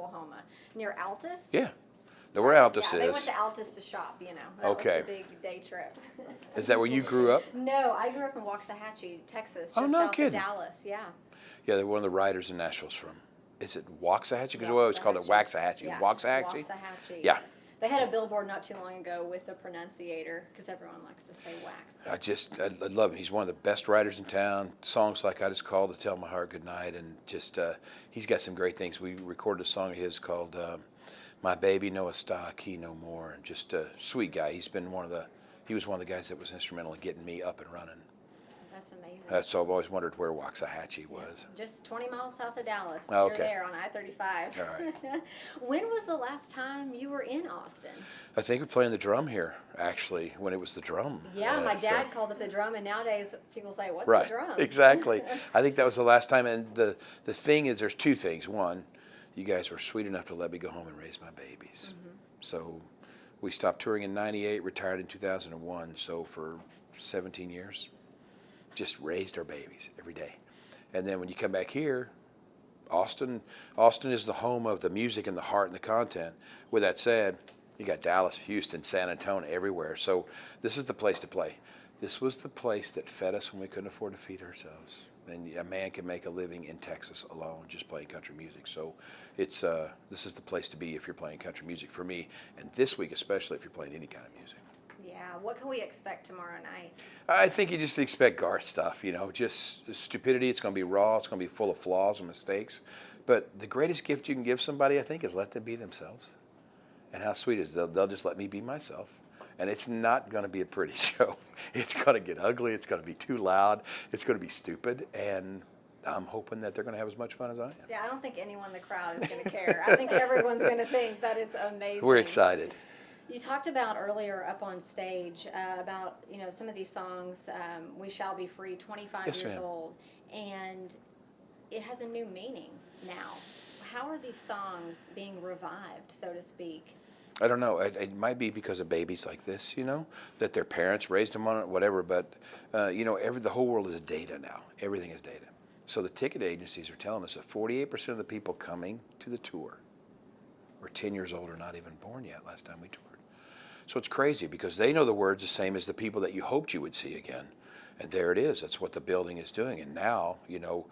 Oklahoma, near Altus. Yeah. Know where Altus Yeah, is. they went to Altus to shop, you know. That Okay. was the big day trip. Is that where you grew up? No, I grew up in Waxahachie, Texas, Oh, just no south kidding. of Dallas. Yeah. Yeah, they're one of the writers in Nashville's from. Is it Waxahachie? Because we always called it Waxahachie. Yeah. Waxahachie? Waxahachie. Yeah. They had a billboard not too long ago with the pronunciator, because everyone likes to say wax. I love him. He's one of the best writers in town. Songs like I Just Called to Tell My Heart Goodnight, and just he's got some great things. We recorded a song of his called My Baby No Stock, He No More, and just a sweet guy. He was one of the guys that was instrumental in getting me up and running. That's amazing. So I've always wondered where Waxahachie was. Just 20 miles south of Dallas. Oh, You're okay. there on I-35. All right. When was the last time you were in Austin? I think we're playing the drum here, actually, when it was the drum. Yeah, my dad called it the drum, and nowadays people say, what's Right, the drum? exactly. I think that was the last time. And the thing is, there's two things. One, you guys were sweet enough to let me go home and raise my babies. Mm-hmm. So we stopped touring in 98, retired in 2001. So for 17 years, just raised our babies every day. And then when you come back here, Austin is the home of the music and the heart and the content. With that said, you got Dallas, Houston, San Antonio, everywhere. So this is the place to play. This was the place that fed us when we couldn't afford to feed ourselves. And a man can make a living in Texas alone just playing country music. So it's this is the place to be if you're playing country music for me. And this week especially if you're playing any kind of music. Yeah, what can we expect tomorrow night? I think you just expect Garth stuff, you know, just stupidity. It's going to be raw. It's going to be full of flaws and mistakes. But the greatest gift you can give somebody, I think, is let them be themselves. And how sweet is it? They'll just let me be myself. And it's not going to be a pretty show. It's going to get ugly. It's going to be too loud. It's going to be stupid. And I'm hoping that they're going to have as much fun as I am. Yeah, I don't think anyone in the crowd is going to care. I think everyone's going to think that it's amazing. We're excited. You talked about earlier up on stage about, you know, some of these songs, We Shall Be Free, 25 Yes, years ma'am. old, and it has a new meaning now. How are these songs being revived, so to speak? I don't know. It might be because of babies like this, you know, that their parents raised them on it, whatever. But, you know, the whole world is data now. Everything is data. So the ticket agencies are telling us that 48% of the people coming to the tour were 10 years old or not even born yet last time we toured. So it's crazy because they know the words the same as the people that you hoped you would see again. And there it is. That's what the building is doing. And now, you know,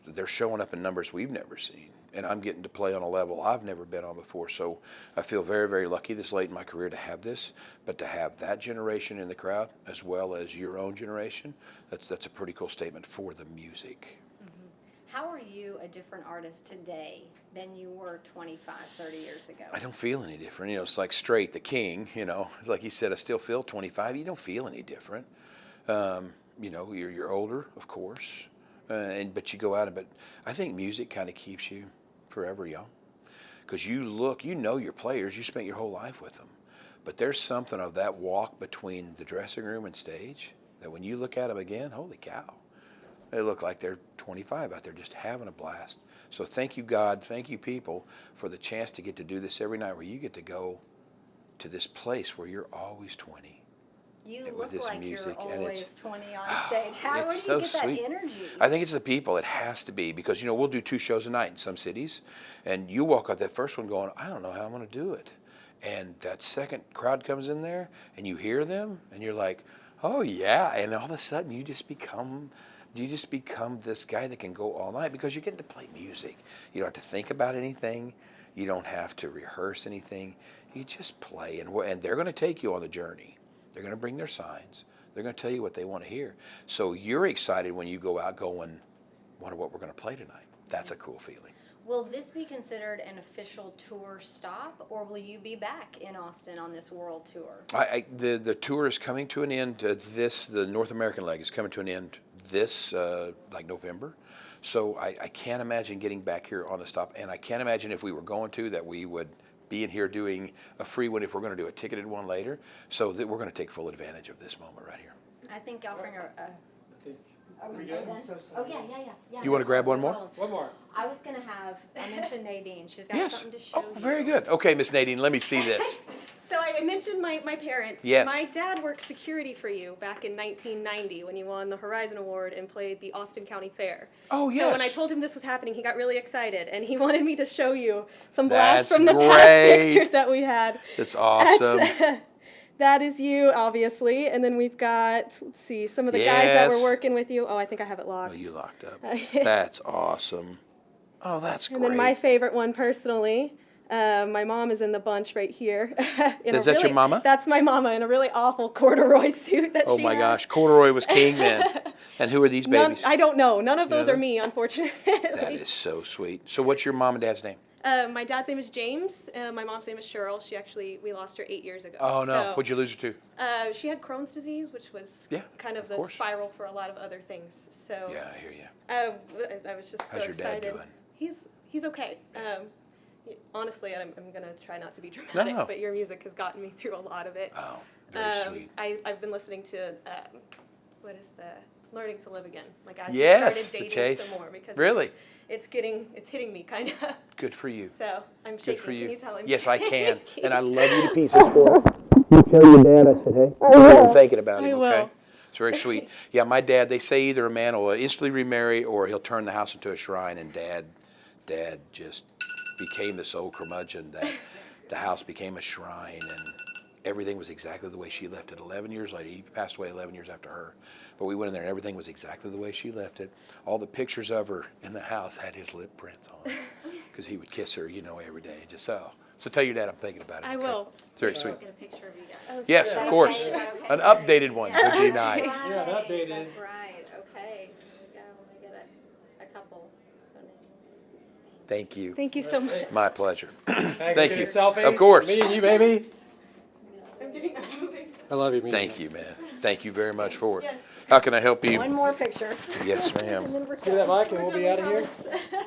they're showing up in numbers we've never seen. And I'm getting to play on a level I've never been on before. So I feel very, very lucky this late in my career to have this. But to have that generation in the crowd as well as your own generation, that's a pretty cool statement for the music. How are you a different artist today than you were 25, 30 years ago? I don't feel any different. You know, it's like Straight, the king, you know. It's like he said, I still feel 25. You don't feel any different. You know, you're older, of course. But you go out but I think music kind of keeps you forever young. Because you know your players. You spent your whole life with them. But there's something of that walk between the dressing room and stage that when you look at them again, holy cow. They look like they're 25 out there just having a blast. So thank you, God, thank you, people, for the chance to get to do this every night where you get to go to this place where you're always 20. You with look this like music, you're and always it's 20 on stage. How do you so get sweet. that energy? I think it's the people. It has to be because, you know, we'll do 2 shows a night in some cities, and you walk out that first one going, I don't know how I'm going to do it. And that second crowd comes in there, and you hear them, and you're like, oh, yeah. And all of a sudden, you just become this guy that can go all night because you're getting to play music. You don't have to think about anything. You don't have to rehearse anything. You just play, and they're going to take you on the journey. They're going to bring their signs. They're going to tell you what they want to hear. So you're excited when you go out going, wonder what we're going to play tonight. That's a cool feeling. Will this be considered an official tour stop, or will you be back in Austin on this world tour? The tour is coming to an end. The North American leg is coming to an end this like November. So I can't imagine getting back here on the stop, and I can't imagine if we were going to that we would be in here doing a free one if we're going to do a ticketed one later. So that we're going to take full advantage of this moment right here. I think offering I think Are we good? done? I'm so Oh, sorry. yeah. You wanna grab one more? One more. I was gonna have, I mentioned Nadine, she's got Yes. something to show Oh, you. very good. Okay, Miss Nadine, let me see this. So I mentioned my parents. Yes. My dad worked security for you back in 1990 when you won the Horizon Award and played the Austin County Fair. Oh, So when I yes. told him this was happening, he got really excited and he wanted me to show you some blasts That's from the past great. pictures that we had. That's awesome. That is you, obviously. And then we've got, let's see, some of the guys that were Yes. working with you. Oh, I think I have it Oh, locked. you locked up. That's awesome. Oh, that's great. And then my favorite one personally, my mom is in the bunch right here. Is that your mama? That's my mama in a really awful corduroy suit that Oh she my has. gosh, corduroy was king then. And who are these babies? I don't know. None of those know are them? me, unfortunately. That is so sweet. So what's your mom and dad's name? My dad's name is James. My mom's name is Cheryl. We lost her 8 years ago. Oh no, So, what'd you lose her to? she had Crohn's disease, which was Yeah, kind of of the course. spiral for a lot of other things. So Yeah, I hear you. I was just How's so your dad excited. doing? He's okay. Honestly, I'm gonna try not to be dramatic, No. but your music has gotten me through a lot of it. Oh, very sweet. I've been listening to what is the Learning to Live Again, like as Yes, we the started dating Chase. some more because Really? it's hitting me kind of. Good for you. So I'm shaking. Good for you. Can you tell him? Yes, I can. shaking? And I love you to pieces for it. You tell your dad I said, hey, I'm thinking about him, I okay? will. It's very sweet. Yeah, my dad, they say either a man will instantly remarry or he'll turn the house into a shrine, and dad just became this old curmudgeon that the house became a shrine and everything was exactly the way she left it. 11 years later, he passed away 11 years after her. But we went in there and everything was exactly the way she left it. All the pictures of her in the house had his lip prints on because he would kiss her, every day. Just so. So tell your dad I'm thinking about him. I okay? will. It's very sweet. Get a picture of you guys. Yes, Yeah. of course. Okay, is that okay? An updated one would be nice. Yeah, an updated. That's right. Okay. Here we go. Let me get a couple. So Thank you. Thank you so much. My pleasure. Hey, Thank get you. a selfie. Of course. Me and you, baby. I'm moving. I love you. Thank you, man. Thank you very much for it. Yes. How can I help you? one more picture. Yes, ma'am. And then we're Give me that mic and we'll be done, out of here. we promise.